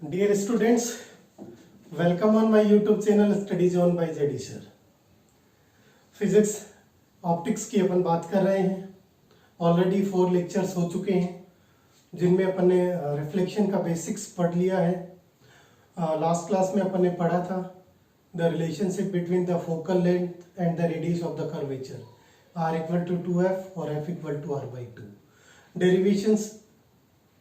Dear students, welcome on my YouTube channel Study Zone by ZD Sir. Physics optics की अपन बात कर रहे हैं. ऑलरेडी 4 लेक्चर्स हो चुके हैं जिनमें अपन ने रिफ्लेक्शन का बेसिक्स पढ़ लिया है. लास्ट क्लास में अपन ने पढ़ा था the relationship between the focal length and the radius of the curvature r equal to 2f और f equal to r/2. Derivations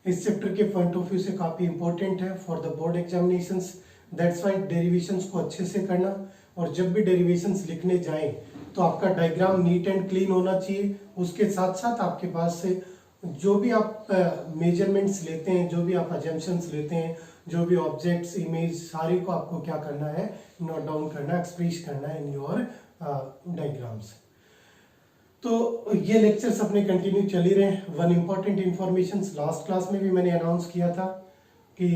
इस चैप्टर के पॉइंट ऑफ व्यू से काफी इंपॉर्टेंट है for the board examinations. That's why derivations को अच्छे से करना, और जब भी डेरिवेशंस लिखने जाएं तो आपका डायग्राम नीट एंड क्लीन होना चाहिए. उसके साथ साथ आपके पास से जो भी आप मेजरमेंट्स लेते हैं, जो भी आप अजम्पशंस लेते हैं, जो भी ऑब्जेक्ट्स, इमेज, सारी को आपको क्या करना है, नोट डाउन करना, एक्सप्रेस करना है इन योर डायग्राम्स. तो ये लेक्चर्स अपने कंटिन्यू चल ही रहे हैं. One important information last class में भी मैंने अनाउंस किया था कि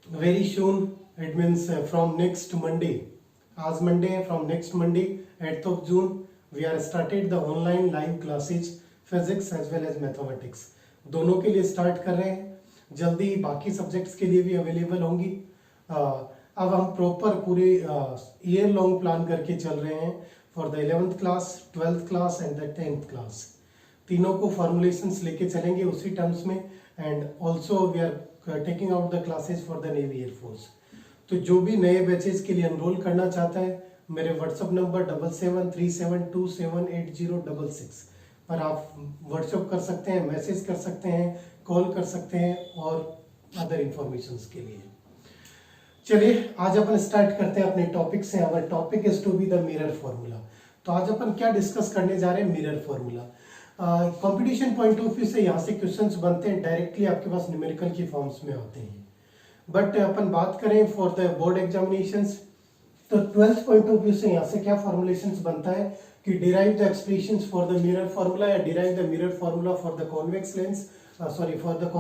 very soon, it means from next Monday, आज मंडे है, from next Monday 8th of June we are started the online live classes physics as well as mathematics. दोनों के लिए स्टार्ट कर रहे हैं. जल्दी बाकी सब्जेक्ट्स के लिए भी अवेलेबल होंगी. अब हम प्रॉपर पूरे ईयर लॉन्ग प्लान करके चल रहे हैं for the 11th class, 12th class and the 10th class. तीनों को फॉर्मुलेशंस लेके चलेंगे उसी टर्म्स में. And also we are taking out the classes for the navy air force. तो जो भी नए बैचेस के लिए एनरोल करना चाहता है, मेरे व्हाट्सएप नंबर 7737278066 पर आप व्हाट्सएप कर सकते हैं, मैसेज कर सकते हैं, कॉल कर सकते हैं और अदर इंफॉर्मेशंस के लिए. चलिए आज अपन स्टार्ट करते हैं अपने टॉपिक से. Our topic is to be the mirror formula. तो आज अपन क्या डिस्कस करने जा रहे हैं, mirror formula. Competition point of view से यहाँ से क्वेश्चंस बनते हैं, डायरेक्टली आपके पास न्यूमेरिकल की फॉर्म्स में आते हैं. बट अपन बात करें फॉर द बोर्ड एग्जामिनेशंस, तो 12th पॉइंट ऑफ व्यू से यहाँ से क्या फॉर्मुलेशंस बनता है कि derive the expressions for the mirror formula या derive the mirror formula for the convex lens, sorry for the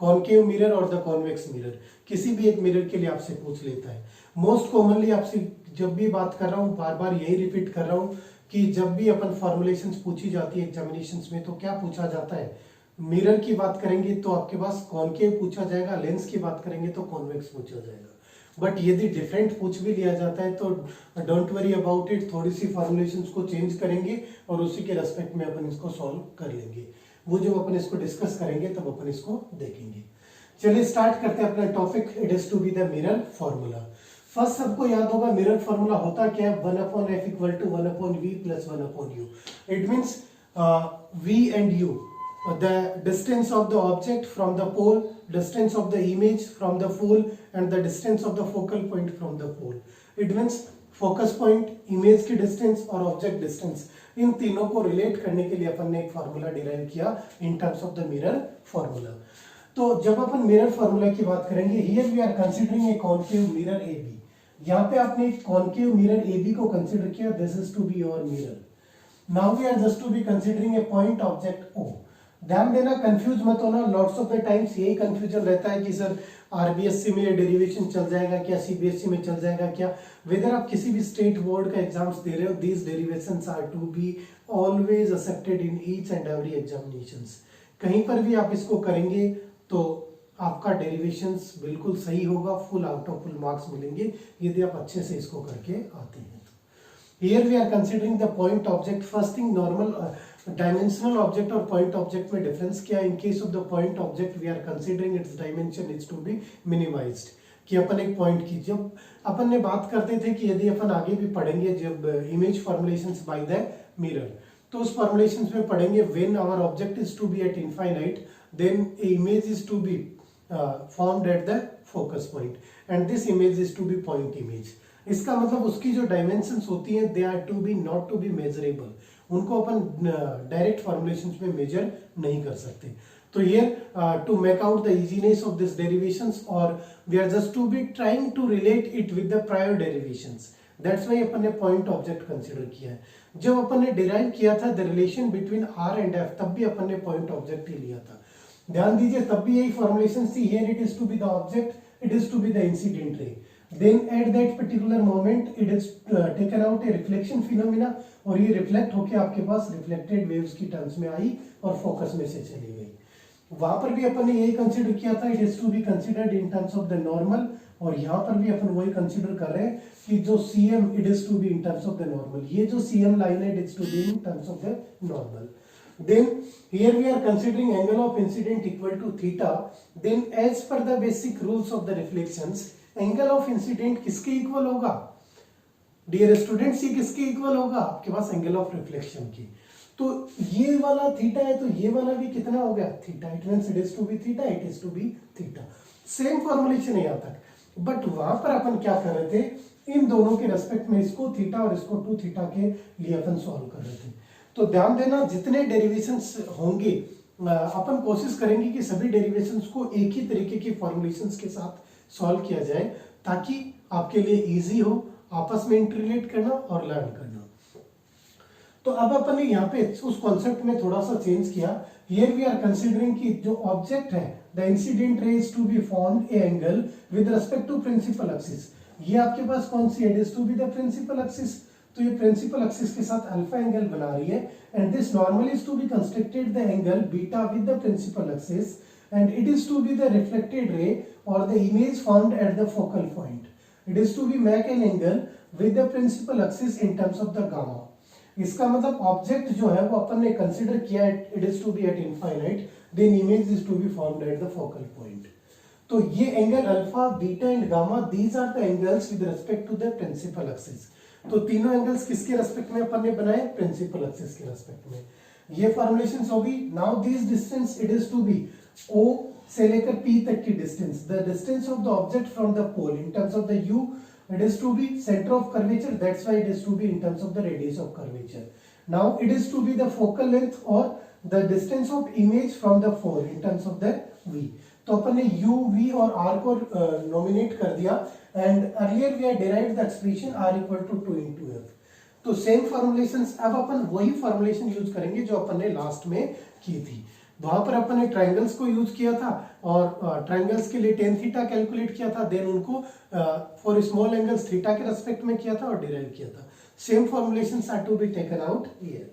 concave mirror और द कॉन्वेक्स मिरर. किसी भी एक मिरर के लिए आपसे पूछ लेता है. मोस्ट कॉमनली आपसे जब भी बात कर रहा हूँ, बार बार यही रिपीट कर रहा हूँ कि जब भी अपन फॉर्मुलेशंस पूछी जाती है एग्जामिनेशंस में तो क्या पूछा जाता है, मिरर की बात करेंगे तो आपके पास कॉनकेव पूछा जाएगा, लेंस की बात करेंगे तो कॉन्वेक्स पूछा जाएगा. बट यदि डिफरेंट पूछ भी लिया जाता है तो डोंट वरी अबाउट इट, थोड़ी सी फॉर्मुलेशंस को चेंज करेंगे और उसी के रेस्पेक्ट में अपन इसको सॉल्व कर लेंगे. वो जब अपन इसको डिस्कस करेंगे तब अपन इसको देखेंगे. चलिए स्टार्ट करते हैं अपना topic. It is to be the mirror formula. First सबको याद होगा मिरर फॉर्मूला होता क्या है, 1/f equal to 1/v plus 1/u. It means v and u, the distance of the object from the pole, distance of the image from the pole and the distance of the focal point from the pole. It means focus point, image की distance और object distance, इन तीनों को relate करने के लिए अपन ने एक formula derive किया in terms of the mirror formula. तो जब अपन मिरर फॉर्मूला की बात करेंगे, here we are considering a concave mirror A B. यहाँ पे आपने एक कॉनकेव मिरर ए बी को कंसीडर किया, this is to be your mirror. Now we are just to be considering a point object O. ध्यान देना, confuse मत होना. लॉट्स ऑफ द टाइम्स यही कंफ्यूजन रहता है कि सर आरबीएससी में डेरिवेशन चल जाएगा क्या, सीबीएसई में चल जाएगा क्या. वेदर आप किसी भी स्टेट बोर्ड का एग्जाम्स दे रहे हो, these derivations are to be always accepted in each and every examinations. कहीं पर भी आप इसको करेंगे तो आपका डेरिवेशंस बिल्कुल सही होगा, full out of full marks मिलेंगे यदि आप अच्छे से इसको करके आते हैं. Here we are considering the point object. First thing, normal dimensional object और point object में difference क्या. In case of the point object we are considering its dimension is to be minimized. कि अपन एक point की, जब अपन ने बात करते थे कि यदि अपन आगे भी पढ़ेंगे जब image formulations by the mirror, तो उस formulations में पढ़ेंगे when our object is to be at infinite then a image is to be formed at the focus point and this image is to be point image. इसका मतलब उसकी जो dimensions होती हैं they are to be not to be measurable. उनको अपन direct formulations में measure नहीं कर सकते. तो here to make out the easiness of this derivations, और we are just to be trying to relate it with the prior derivations. That's why अपन ने पॉइंट ऑब्जेक्ट कंसीडर किया है. जब अपन ने डिराइव किया था the relation between R and F, तब भी अपन ने पॉइंट ऑब्जेक्ट ही लिया था. ध्यान दीजिए, तब भी यही फॉर्मुलेशन थी. Here it is to be the object, it is to be the incident ray. Then at that particular moment it is taken out a reflection phenomena, और ये रिफ्लेक्ट होके आपके पास रिफ्लेक्टेड वेव्स की टर्म्स में आई और focus में से चली गई. वहां पर भी अपन ने यही कंसीडर किया था, it is to be considered in terms of the normal, और यहाँ पर भी अपन वही कंसीडर कर रहे हैं कि जो CM it is to be in terms of the normal, ये जो CM लाइन है it is to be in terms of the normal. Then here we are considering angle of incident equal to theta. Then as per the basic rules of the reflections, angle of incident किसके equal होगा dear students? ये किसके equal होगा? आपके पास angle of reflection की. तो ये वाला थीटा है तो ये वाला भी कितना हो गया? Theta. It means it is to be theta, it is to be theta. Same formulation है यहां तक, बट वहां पर अपन क्या कर रहे थे, इन दोनों के रेस्पेक्ट में इसको थीटा और इसको 2 थीटा के लिए अपन सॉल्व कर रहे थे. तो ध्यान देना, जितने डेरिवेशंस होंगे अपन कोशिश करेंगे कि सभी डेरिवेशंस को एक ही तरीके की फॉर्मुलेशंस के साथ सॉल्व किया जाए, ताकि आपके लिए इजी हो आपस में इंटररिलेट करना और लर्न करना. तो अब अपन ने यहाँ पे उस कॉन्सेप्ट में थोड़ा सा चेंज किया. हियर वी आर कंसीडरिंग कि जो ऑब्जेक्ट है, the incident ray is to be formed a angle with respect to principal axis. ये आपके पास कौन सी है? It is to be the principal axis. तो ये प्रिंसिपल एक्सिस के साथ अल्फा एंगल बना रही है, and this normally is to be constructed the angle beta with the principal axis, and it is to be the reflected ray और the image formed at the focal point. It is to be make an angle with the principal axis in terms of the gamma. इसका मतलब object जो है वो अपन ने consider किया, it is to be at infinite, then image is to be formed at the focal point. तो ये angle alpha, beta and gamma, these are the angles with respect to the principal axis. तो तीनों angles किसके respect में अपन ने बनाए? Principal axis के respect में. ये फॉर्मुलेशंस होगी. Now this distance it is to be O से लेकर P तक की distance, the distance of the object from the pole in terms of the U, it is to be center of curvature, that's why it is to be in terms of the radius of curvature. Now it is to be the focal length or the distance of image from the pole in terms of the V. तो अपन ने U, V और R को nominate कर दिया, and earlier we had derived the expression R equal to 2 into F. तो same formulations, अब अपन वही formulation use करेंगे जो अपन ने लास्ट में की थी. वहां पर अपन ने ट्रायंगल्स को यूज किया था और ट्रायंगल्स के लिए tan थीटा कैलकुलेट किया था, देन उनको फॉर स्मॉल एंगल्स थीटा के रेस्पेक्ट में किया था और डिराइव किया था. Same formulations are to be taken out here.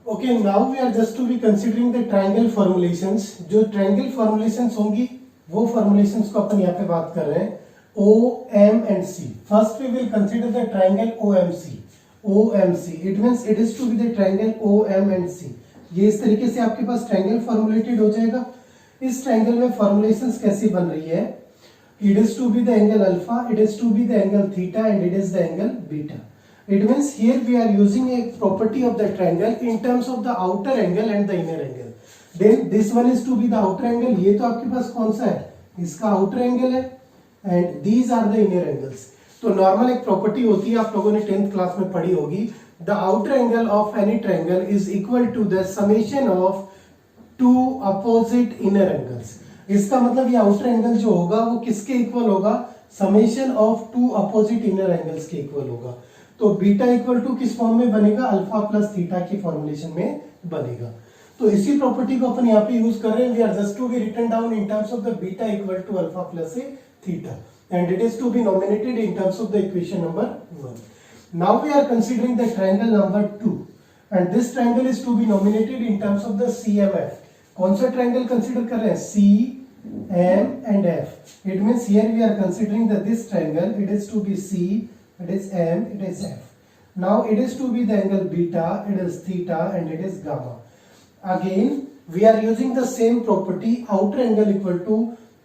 Okay, now we are just to be considering the triangle formulations. जो ट्रायंगल फॉर्मुलेशंस होंगी वो फॉर्मुलेशंस को अपन यहाँ पे बात कर रहे हैं. O, M and C. First we will consider the triangle OMC. OMC. It means it is to be the triangle OM and C. ये इस तरीके से आपके पास ट्रायंगल फॉर्मुलेटेड हो जाएगा. इस ट्रायंगल में फॉर्मुलेशंस कैसी बन रही है? It is to be the angle alpha, it is to be the angle theta, and it is the angle beta. It means here we are using a property of the triangle in terms of the outer angle and the inner angle. Then this one is to be the outer angle. ये तो आपके पास कौन सा है? इसका outer angle है, and these are the inner angles. तो नॉर्मल एक प्रॉपर्टी होती है, आप लोगों ने 10th क्लास में पढ़ी होगी. The outer angle of any triangle is equal to the summation of two opposite inner angles. इसका मतलब ये outer angle जो होगा वो किसके इक्वल होगा? summation of two opposite inner angles के इक्वल होगा. तो बीटा इक्वल टू किस फॉर्म में बनेगा? अल्फा प्लस थीटा की फॉर्मुलेशन में बनेगा. तो इसी प्रॉपर्टी को अपन यहाँ पे यूज कर रहे हैं. We are just to be written down in terms of the beta equal to alpha plus a theta, and it is to be nominated in terms of the equation number 1. Now we are considering the triangle number 2, and this triangle is to be nominated in terms of the CMF. कौन सा triangle consider कर रहे हैं? C, M and F. It means here we are considering that this triangle, it is to be C, it is M, it is F. Now it is to be the angle beta, it is theta, and it is gamma. Again we are using the same property, outer angle equal to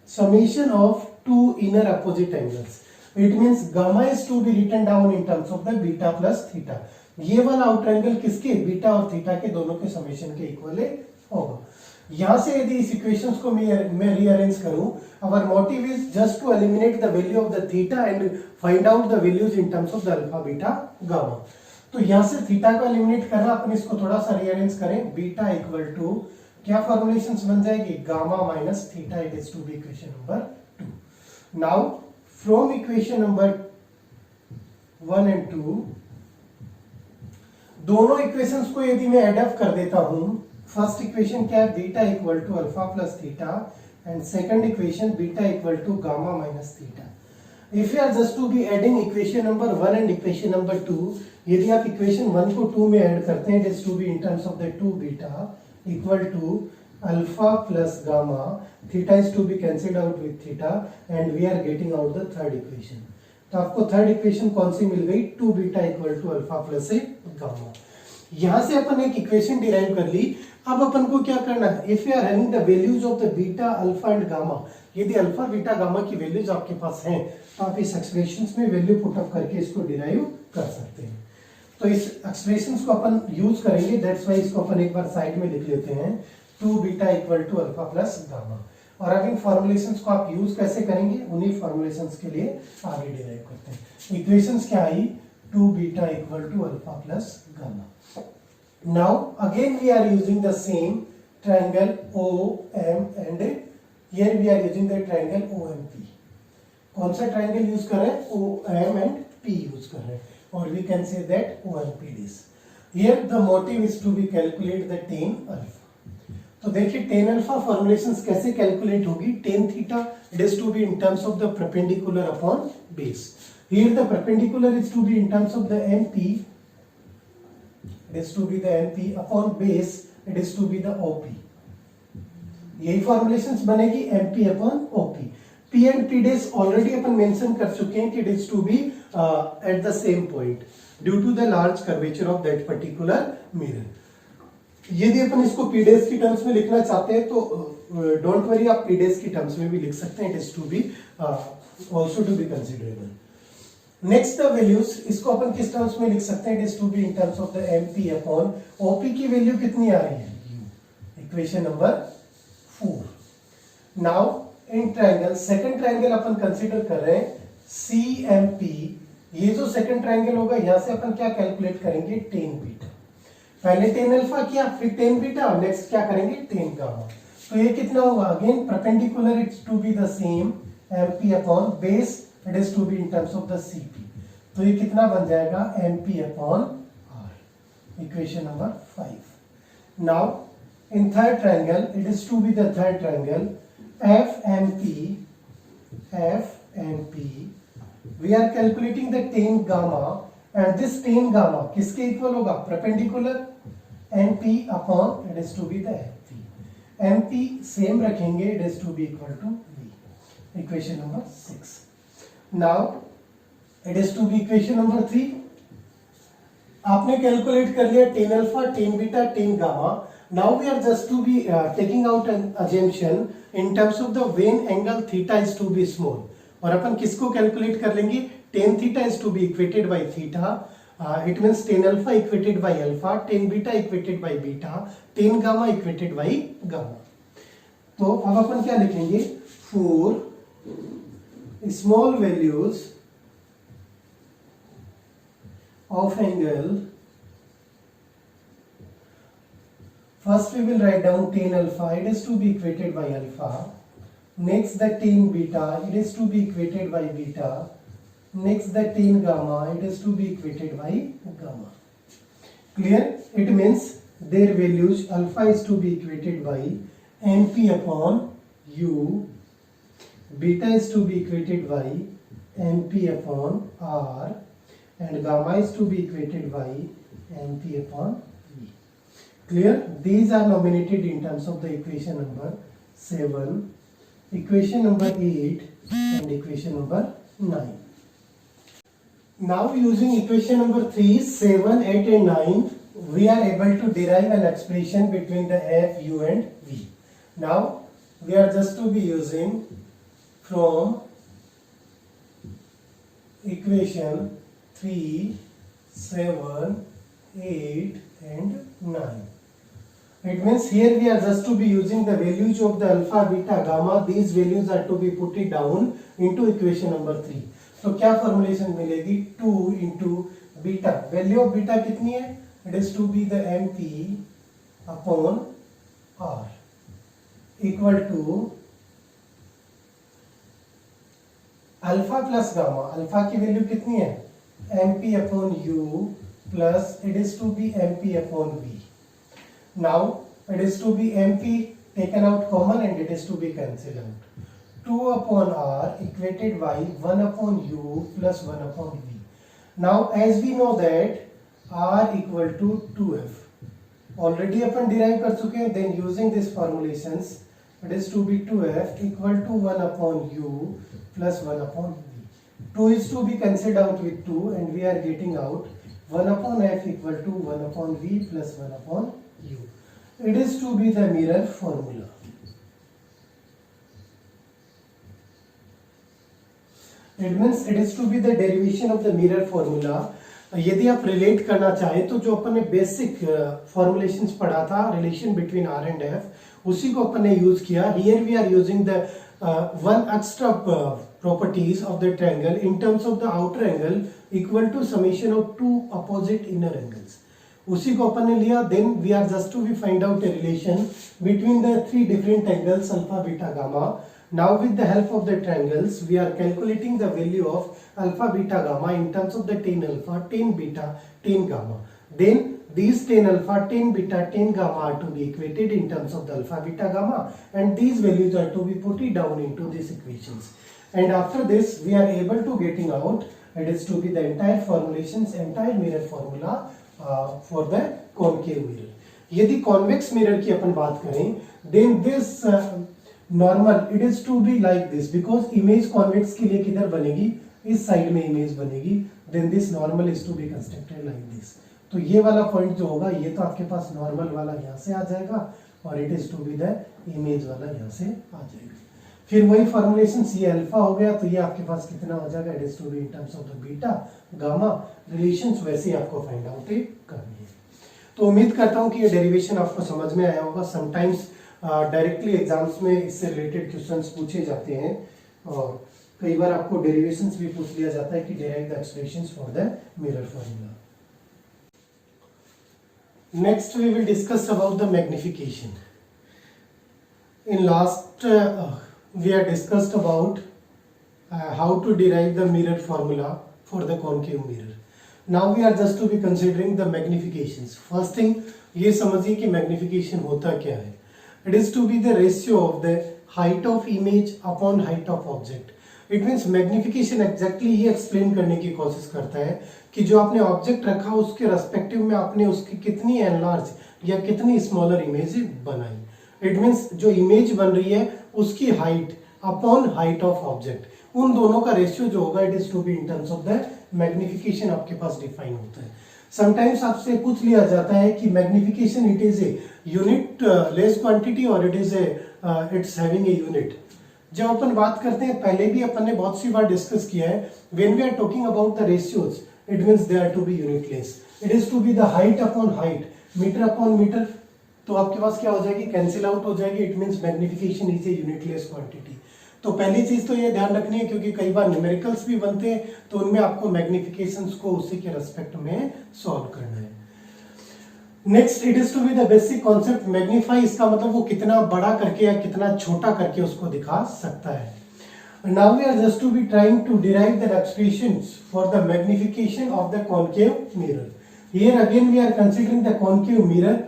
summation of two inner opposite angles. It means gamma is to be written down in terms of the beta plus theta. ये वाला outer angle किसके? Beta और theta के दोनों के summation के equal होगा. यहां से यदि इस इक्वेशंस को मैं रीअरेंज करूं, our motive is just to eliminate the value of the theta and find out the values in terms of the alpha, beta, gamma. तो यहां से थीटा को एलिमिनेट करना, अपन इसको थोड़ा सा रीअरेंज करें. बीटा इक्वल टू क्या फॉर्मुलेशंस बन जाएगी? Gamma minus theta. It is to be equation number 2. Now from equation number 1 and 2, दोनों इक्वेशंस को यदि मैं एड कर देता हूं, फर्स्ट इक्वेशन क्या है? Beta equal to alpha plus theta, and second equation beta equal to gamma minus theta. If you are just to be adding equation number 1 and equation number 2, यदि आप इक्वेशन 1 को 2 में add करते हैं, it is to be in terms of the 2 beta equal to alpha plus gamma, theta is to be cancelled out with theta and we are getting out the third equation. तो आपको third equation कौन सी मिल गई, 2 beta equal to alpha plus a gamma. यहां से अपन एक equation derive कर ली। अब अपन को क्या करना है, if you are having the values of the beta alpha and gamma, यदि अल्फा बीटा गामा की वैल्यूज आपके पास हैं तो आप इस एक्सप्रेशंस में वैल्यू पुट अप करके इसको डिराइव कर सकते हैं। तो इस एक्सप्रेशंस को अपन यूज करेंगे, दैट्स वाई इसको अपन एक बार साइड में लिख लेते हैं, 2 beta equal to alpha plus gamma. और अब इन फॉर्मुलेशंस को आप यूज कैसे करेंगे, उन्हीं फॉर्मुलेशंस के लिए आगे डिराइव करते हैं। इक्वेशंस क्या आई, 2 beta equal to alpha plus gamma. Now again we are using the same triangle OM and here we are using the triangle OMP। कौन सा ट्रायंगल यूज कर रहे हैं, OM एंड P यूज कर रहे हैं, और we can say that OMP it is. Here the motive is to be calculate the tan alpha. तो देखिए tan अल्फा फॉर्मुलेशंस कैसे कैलकुलेट होगी, tan theta it is to be in terms of the perpendicular upon base. Here the perpendicular is to be in terms of the MP, it is to be the MP upon base, it is to be the OP। यही formulations बनेगी MP upon OP। P and P dash already अपन mention कर चुके हैं कि it is to be at the same point due to the large curvature of that particular mirror. यदि अपन इसको P डेज की टर्म्स में लिखना चाहते हैं तो डोंट वरी, आप P डेज की टर्म्स में भी लिख सकते हैं, it is to be also to be considerable. Next the values, इसको अपन किस टर्म्स में लिख सकते हैं, it is to be in terms of the MP upon OP की वैल्यू कितनी आ रही है, equation number 4। Now in triangle, second triangle अपन कंसीडर कर रहे हैं CMP। ये जो सेकंड ट्रायंगल होगा, यहां से अपन क्या कैलकुलेट करेंगे, tan बीटा। पहले tan अल्फा किया, फिर tan बीटा, नेक्स्ट क्या करेंगे, tan गामा। तो ये कितना होगा, again perpendicular it's to be the same, MP upon base, it is to be in terms of the CP। तो ये कितना बन जाएगा, MP upon R, equation number 5। Now in third triangle, it is to be the third triangle FMP, we are calculating the tan gamma and this tan gamma किसके equal होगा, perpendicular MP upon, it is to be the FP। MP same रखेंगे, it is to be equal to V, equation number 6। Now it is to be equation number 3। आपने calculate कर लिया tan alpha, tan beta, tan gamma. Now we are just to be taking out an assumption in terms of the when angle theta is to be small, और अपन किसको calculate कर लेंगे, tan theta is to be equated by theta, it means tan alpha equated by alpha, tan beta equated by beta, tan gamma equated by gamma। तो अब अपन क्या लिखेंगे, for small values of angle, first we will write down tan alpha, it is to be equated by alpha. Next the tan beta, it is to be equated by beta. Next the tan gamma, it is to be equated by gamma. Clear? It means their values, alpha is to be equated by MP upon U, beta is to be equated by MP upon R, and gamma is to be equated by MP upon V. Clear? These are nominated in terms of the equation number 7, equation number 8 and equation number 9. Now using equation number 3, 7, 8 and 9, we are able to derive an expression between the F, U and V. Now we are just to be using from equation 3, 7, 8 and 9. It means here we are just to be using the values of the alpha, beta, gamma. These values are to be put it down into equation number 3. तो क्या formulation मिलेगी, 2 into beta, value of beta कितनी है, it is to be the MP upon R equal to alpha plus gamma. Alpha की value कितनी है, MP upon U plus it is to be MP upon V। Now it is to be MP taken out common and it is to be cancelled out. 2 upon R equated by 1 upon U plus 1 upon V. Now as we know that R equal to 2F, already अपन derive कर चुके हैं. Then using this formulations it is to be 2f equal to 1 upon u plus 1 upon v. 2 is to be cancelled out with 2 and we are getting out 1 upon f equal to 1 upon v plus 1 upon u. It is to be the mirror formula. It means it is to be the derivation of the mirror formula. यदि आप relate करना चाहें तो जो अपन ने basic formulations पढ़ा था relation between r and f उसी को अपन ने यूज किया. Here we are using the one extra properties of the triangle in terms of the outer angle equal to summation of two opposite inner angles. उसी को अपन ने लिया. Then we are just to be find out a relation between the three different angles alpha, beta, gamma. Now with the help of the triangles we are calculating the value of alpha, beta, gamma in terms of the tan alpha, tan beta, tan gamma. Then these tan alpha, tan beta, tan gamma are to be equated in terms of the alpha, beta, gamma, and these values are to be put it down into these equations. And after this we are able to getting out it is to be the entire formulations, entire mirror formula for the concave mirror. यदि convex mirror की अपन बात करें then this normal it is to be like this because image convex के लिए किधर बनेगी, इस side में इमेज बनेगी. then this normal is to be constructed like this. तो ये वाला पॉइंट जो होगा ये तो आपके पास नॉर्मल वाला यहाँ से आ जाएगा और it is to be the image वाला यहाँ से आ जाएगा. फिर वही फॉर्मुलेशन ये अल्फा हो गया तो ये आपके पास कितना हो जाएगा, it is to be in terms of the beta gamma. Relations वैसे ही आपको फाइंड आउट करनी है. तो उम्मीद करता हूँ कि ये डेरिवेशन आपको समझ में आया होगा. समटाइम्स डायरेक्टली एग्जाम्स में इससे रिलेटेड क्वेश्चंस पूछे जाते हैं और कई बार आपको डेरिवेशंस भी पूछ लिया जाता है कि derive the expressions for the mirror formula. Next we will discuss about the magnification. In last we are discussed about how to derive the mirror formula for the concave mirror. Now we are just to be considering the magnifications. First thing ये समझिए कि magnification होता क्या है. It is to be the ratio of the height of image upon height of object. It means magnification exactly ये explain करने की कोशिश करता है कि जो आपने ऑब्जेक्ट रखा उसके रेस्पेक्टिव में आपने उसकी कितनी एनलार्ज या कितनी स्मॉलर इमेज बनाई. इट मीन्स जो इमेज बन रही है उसकी height upon height of object, उन दोनों का रेशियो जो होगा it is to be in terms of the magnification आपके पास डिफाइन होता है. समटाइम्स आपसे पूछ लिया जाता है कि magnification it is a unit less quantity और it is a it's having a unit. जब अपन बात करते हैं पहले भी अपन ने बहुत सी बार डिस्कस किया है when we are talking about the ratios it means they are to be unitless. It is to be the height upon height, metre upon metre. तो आपके पास क्या हो जाएगी, कैंसिल आउट हो जाएगी. It means magnification is a unitless quantity. तो पहली चीज तो ये ध्यान रखनी है क्योंकि कई बार न्यूमेरिकल्स भी बनते हैं तो उनमें आपको मैग्निफिकेशंस को उसी के रेस्पेक्ट में सॉल्व करना है. Next it is to be the basic concept. Magnify इसका मतलब वो कितना बड़ा करके या कितना छोटा करके उसको दिखा सकता है. Now we are just to be trying to derive the expressions for the magnification of the concave mirror. Here again we are considering the concave mirror.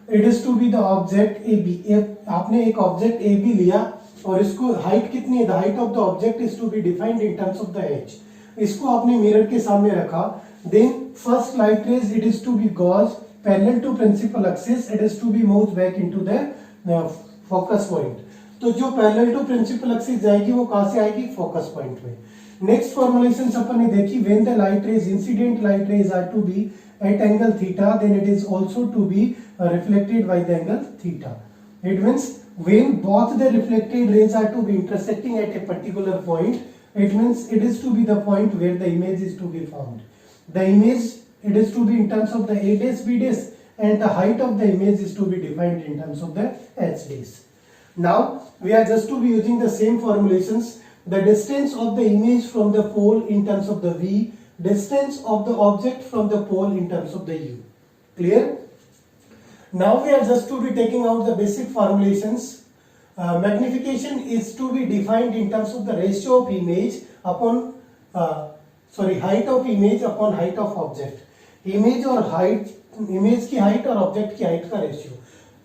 It is to be the object A B. आपने एक object A B लिया और इसको height कितनी है, the height of the object is to be defined in terms of the edge. इसको आपने mirror के सामने रखा. Then first light rays it is to be goes parallel to principal axis. It is to be moved back into the focus point. तो जो parallel to principal axis जाएगी वो कहां से आएगी, फोकस पॉइंट में. नेक्स्ट फॉर्मुलेशन अपन ने देखी, when the light rays incident light rays are to be at angle theta then it is also to be reflected by the angle theta. It means when both the reflected rays are to be intersecting at a particular point, it means it is to be the point where the image is to be found. The image it is to be in terms of the a dash b dash and the height of the image is to be defined in terms of the h dash. Now we are just to be using the same formulations. The distance of the image from the pole in terms of the v, distance of the object from the pole in terms of the u. Clear? Now we are just to be taking out the basic formulations. Magnification is to be defined in terms of the ratio of image upon height of image upon height of object. Image और height, image की height और object की height का ratio.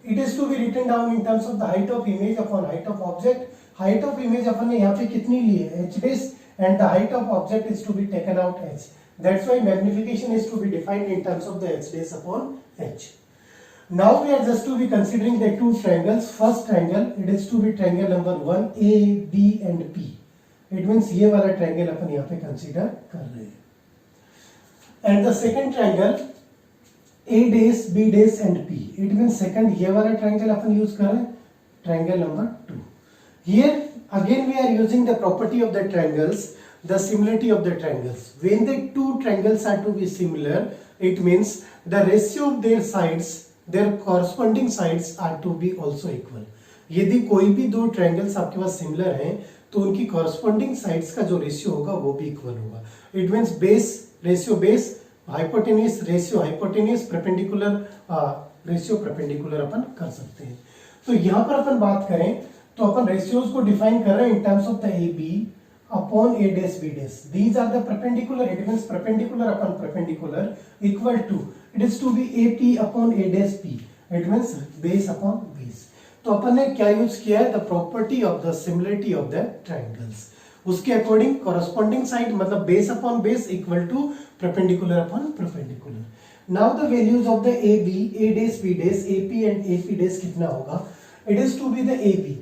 It is to be written down in terms of the height of image upon height of object. Height of image अपन ने यहाँ पे कितनी ली है, h dash, and the height of object is to be taken out h. That's why magnification is to be defined in terms of the h dash upon h. Now we are just to be considering the two triangles. First triangle, it is to be triangle number 1, A, B and P. It means ये वाला triangle अपन यहाँ पे consider कर रहे हैं. And the second triangle, A dash, B dash and P. It means second ये वाला triangle अपन use कर रहे हैं, triangle number 2. Here again we are using the property of the triangles, the similarity of the triangles. When the two triangles are to be similar, it means the ratio of their sides, their corresponding sides are to be also equal. यदि कोई भी दो triangles आपके पास similar हैं तो उनकी corresponding sides का जो रेशियो होगा वो भी इक्वल होगा. It means base ratio base, hypotenuse ratio hypotenuse, perpendicular ratio perpendicular अपन कर सकते हैं. तो यहाँ पर अपन बात करें तो अपन रेशियोज को डिफाइन कर रहे हैं in terms of the A B upon a dash b dash. These are the perpendicular. It means perpendicular upon perpendicular equal to, it is to be ap upon a dash p. It means base upon base. तो अपन ने क्या use किया है, the property of the similarity of the triangles. उसके according corresponding side मतलब base upon base equal to perpendicular upon perpendicular. Now the values of the ab, a dash b dash, ap and ap dash कितना होगा? It is to be the ab.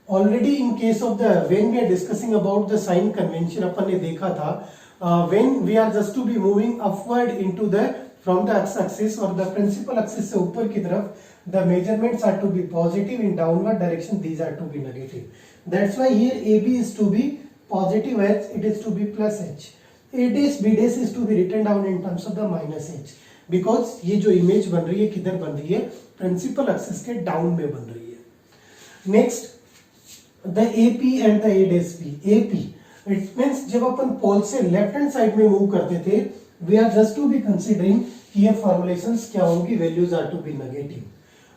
Already in case of the, when we are discussing about the sign convention, अपन ने देखा था when we are just to be moving upward into the from the x-axis or the principal axis से ऊपर की तरफ, the measurements are to be positive, in downward direction these are to be negative. That's why here AB is to be positive h, it is to be plus h. A dash B dash is to be written down in terms of the minus h, because ये जो image बन रही है किधर बन रही है, principal axis के down में बन रही है. Next the AP and the A dash P. AP it means जब अपन पोल से लेफ्ट हैंड साइड में मूव करते थे, we are just to be considering कि ये फॉर्मुलेशंस क्या होंगी, values are to be negative.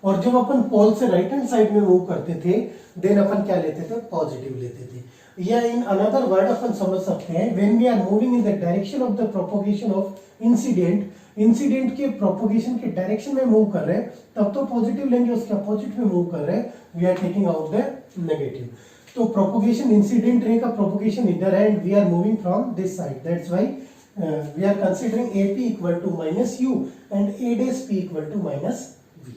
और जब अपन पोल से राइट हैंड साइड में मूव करते थे, देन अपन क्या लेते थे, पॉजिटिव लेते थे. या इन अनदर वर्ड अपन समझ सकते हैं, when we are moving in the direction of the propagation of incident, incident के प्रोपोगेशन के डायरेक्शन में मूव कर रहे हैं तब तो पॉजिटिव लेंगे, उसके अपोजिट में मूव कर रहे हैं we are taking out the negative. तो प्रोपोगेशन इंसिडेंट रे का प्रोपोगेशन इधर है and we are moving from this side, that's why we are considering AP equal to minus u and A dash P equal to minus v.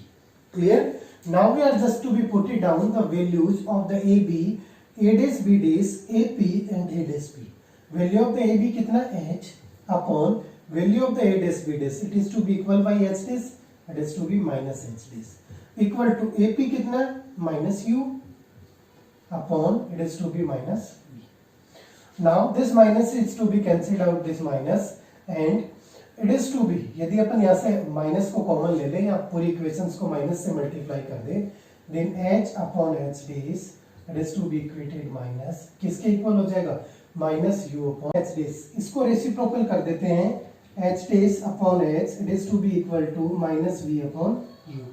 Clear? Now we are just to be put it down the values of the AB, A dash B dash, AP and A dash P. Value of the AB कितना h upon value of the A dash B dash, it is to be equal by h dash, it is to be minus h dash, equal to AP कितना minus u upon it is to be minus v. Now this minus is to be cancelled out, this minus, and it is to be, यदि अपन यहाँ से minus को common ले लें या पूरी equations को माइनस से मल्टीप्लाई कर दें, then h upon h dash it is to be equated minus किसके इक्वल हो जाएगा, minus u upon h dash. इसको रेसिप्रोकल कर देते हैं, h dash upon h it is to be equal to minus v upon u.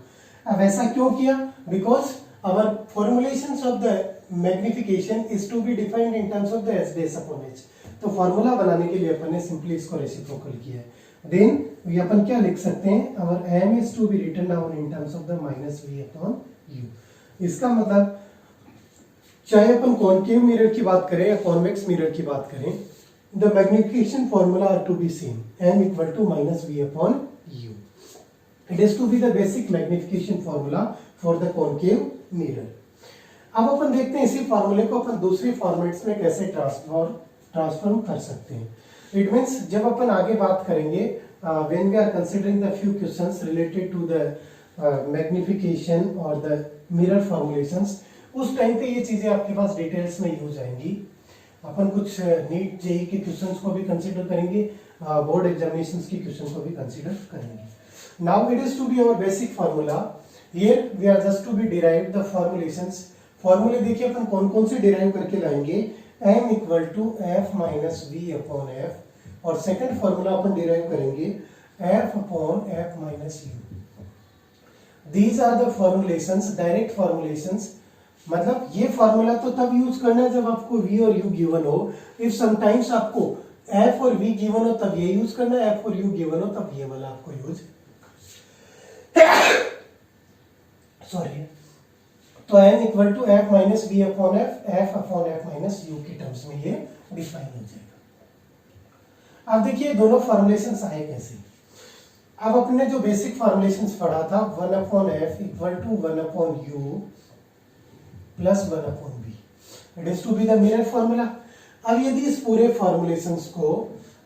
अब ऐसा क्यों किया, because our formulations of the magnification is to be defined in terms of the h dash upon h. तो formula बनाने के लिए अपन ने simply इसको रेसिप्रोकल किया है. देन ये अपन क्या लिख सकते हैं, our m is to be written down in terms of the minus v upon u. इसका मतलब चाहे अपन कॉनकेव मिरर की बात करें या कॉन्वेक्स मिरर की बात करें, the magnification formula are to be same, m equal to minus v upon u. It is to be the basic magnification formula for the concave mirror. अब अपन देखते हैं इसी फॉर्मूले को अपन दूसरे फॉर्मेट्स में कैसे ट्रांसफॉर्म कर सकते हैं. इट मीन्स जब अपन आगे बात करेंगे, when we are considering the few questions related to the magnification और द मिरर फॉर्मुलेशंस, उस टाइम पे ये चीजें आपके पास डिटेल्स में यूज आएंगी. अपन कुछ नीट जेई के क्वेश्चंस को भी कंसीडर करेंगे, बोर्ड एग्जामिनेशंस के क्वेश्चन को भी कंसीडर करेंगे. Now it is to be our basic formula. Here we are just to be derive the formulations. फॉर्मूले देखिए अपन कौन कौन से डिराइव करके लाएंगे, m equal to f minus v upon f, और सेकंड फॉर्मूला अपन डिराइव करेंगे f upon f minus u. These are the formulations, direct formulations. मतलब ये फॉर्मूला तो तब यूज करना है जब आपको v और u गिवन हो. इफ समटाइम्स आपको f और v गिवन हो तब ये यूज करना है, f और u गिवन हो तब ये वाला आपको यूज सॉरी. तो n equal to f minus v upon f upon f minus u के टर्म्स में ये डिफाइन हो जाएगा. अब देखिए दोनों फॉर्मुलेशंस आए कैसे. अब अपने जो बेसिक फॉर्मुलेशंस पढ़ा था 1/f equal to 1/u plus 1/v, it is to be the mirror formula. अब यदि इस पूरे फॉर्मुलेशंस को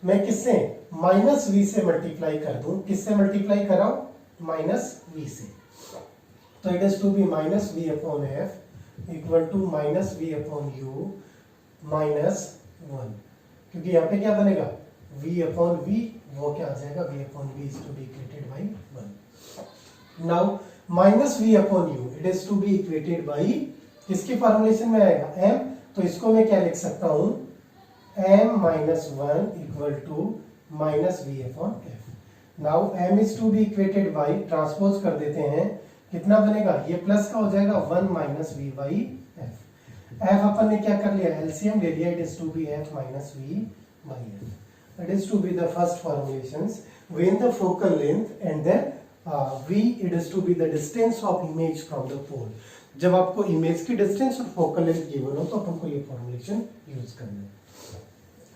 मैं किससे -v से मल्टीप्लाई कर दूं, किससे मल्टीप्लाई कराऊं, -v से, तो it is to be -v/f equal to -v/u -1, क्योंकि यहाँ पे क्या बनेगा v/v, वो क्या आ जाएगा v/v is to be equated by 1। Now -v/u it is to be equated by किसके फॉर्मुलेशन में आएगा m, तो इसको मैं क्या लिख सकता हूं m-1 equal to -v/f। Now m is to be equated by, transpose कर देते हैं, कितना बनेगा, ये प्लस का हो जाएगा 1 -v/f। f अपन ने क्या कर लिया, एलसीएम ले लिया, it is to be f -v/f। That is to be the first formulations when the focal length and then v it is to be the distance of image from the pole। जब आपको image की distance और focal length given हो तो आपको ये formulation use करना है।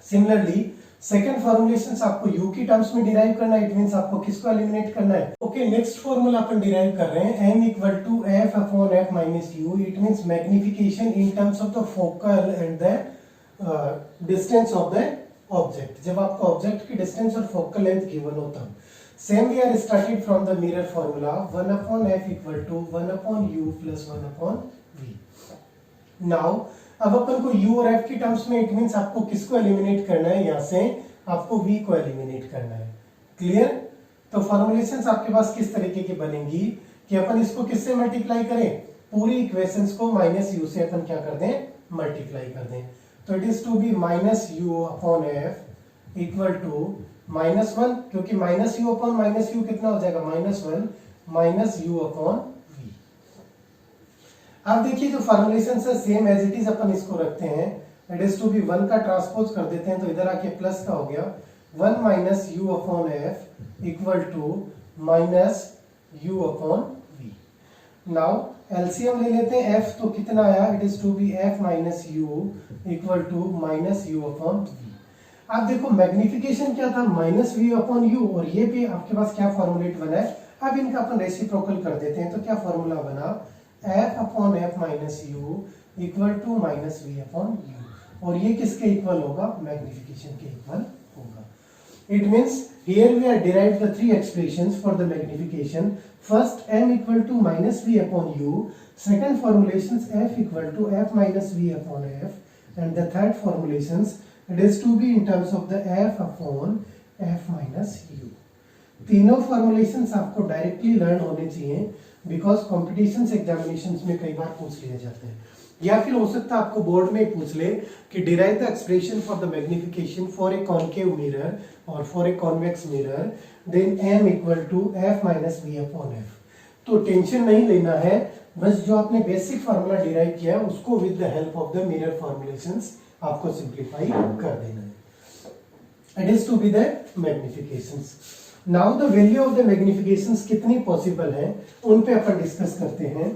सिमिलरली सेकंड फॉर्मुलेशंस आपको u की टर्म्स में डिराइव करना है, इट मींस आपको किसको एलिमिनेट करना है। ओके, नेक्स्ट फॉर्मूला अपन डिराइव कर रहे हैं m equal to f upon f minus u, it means magnification in terms of the focal and the distance of the object. जब आपको ऑब्जेक्ट की डिस्टेंस और फोकल लेंथ गिवन हो तब same we are started from the mirror formula 1/f equal to 1/u plus 1/v। Now अब अपन को u और f की टर्म्स में, इट मींस आपको किसको एलिमिनेट करना है, यहां से आपको v को एलिमिनेट करना है। क्लियर? तो फॉर्मुलेशंस आपके पास किस तरीके की बनेंगी कि अपन इसको किससे मल्टीप्लाई करें, पूरी इक्वेशंस को -u से अपन क्या कर दें, मल्टीप्लाई कर दें। तो it is to be -u/f equal to -1, क्योंकि -u/-u कितना हो जाएगा, -1 -u/v। अब देखिए जो फॉर्मुलेशन है सेम एज इट इज अपन इसको रखते हैं, इट इज टू बी 1 का ट्रांसपोज कर देते हैं, तो इधर आके प्लस का हो गया 1 -u/f equal to -u/v। Now LCM ले लेते हैं f, तो कितना आया, it is to be f -u equal to -u/v। आप देखो मैग्निफिकेशन क्या था, -v/u, और ये भी आपके पास क्या फॉर्मूलेट बना है। अब इनका अपन रेसिप्रोकल कर देते हैं, तो क्या फॉर्मूला बना, f/f -u equal to -v/u, और ये किसके इक्वल होगा, मैग्निफिकेशन के इक्वल होगा। It means here we are derived the three expressions for the magnification. First m equal to -v/u, second formulations f equal to f -v/f, and the third formulations it is to be in terms of the f/f -u। तीनों formulations आपको directly learn होने चाहिए, because competitions examinations में कई बार पूछ लिए जाते हैं, या फिर हो सकता है आपको बोर्ड में पूछ ले कि derive the expression for the magnification for a concave mirror और for a convex mirror, then m equal to f -v/f। तो टेंशन नहीं लेना है, बस जो आपने बेसिक फार्मूला डिराइव किया है उसको with the help of the mirror formulations आपको सिंप्लीफाई कर देना है। It is to be the magnifications. Now the value of the magnifications कितनी पॉसिबल है उन पे अपन डिस्कस करते हैं।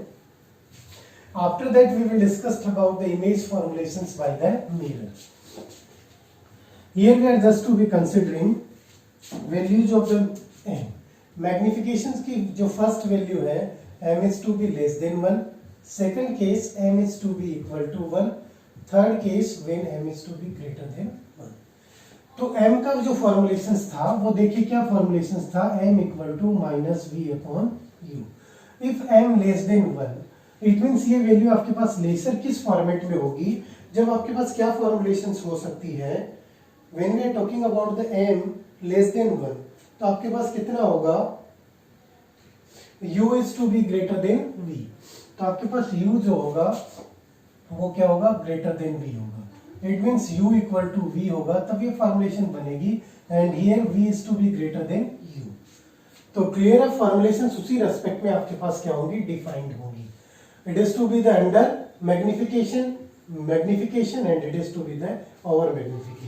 After that we will discuss about the image formulations by the mirror. Here we are just to be considering values of the m. Magnifications की जो first value है m is to be less than 1, second case m is to be equal to 1, third case when m is to be greater than 1. तो m का जो formulations था वो देखिए क्या फॉर्मुलेशंस था, m equal to -v/u। If m less than 1, it means ये value आपके पास लेसर किस फॉर्मेट में होगी, जब आपके पास क्या फॉर्मुलेशंस हो सकती है, when we are talking about the m less than 1, तो आपके पास कितना होगा, u is to be greater than v, तो आपके पास u जो होगा वो क्या होगा, ग्रेटर देन v होगा। It means u equal to v होगा, तब ये फॉर्मुलेशन बनेगी, and here v is to be greater than u। तो क्लियर है, फॉर्मुलेशंस उसी रेस्पेक्ट में आपके पास क्या होंगी, डिफाइंड होंगी। It is to be the under magnification and it is to be the over magnification.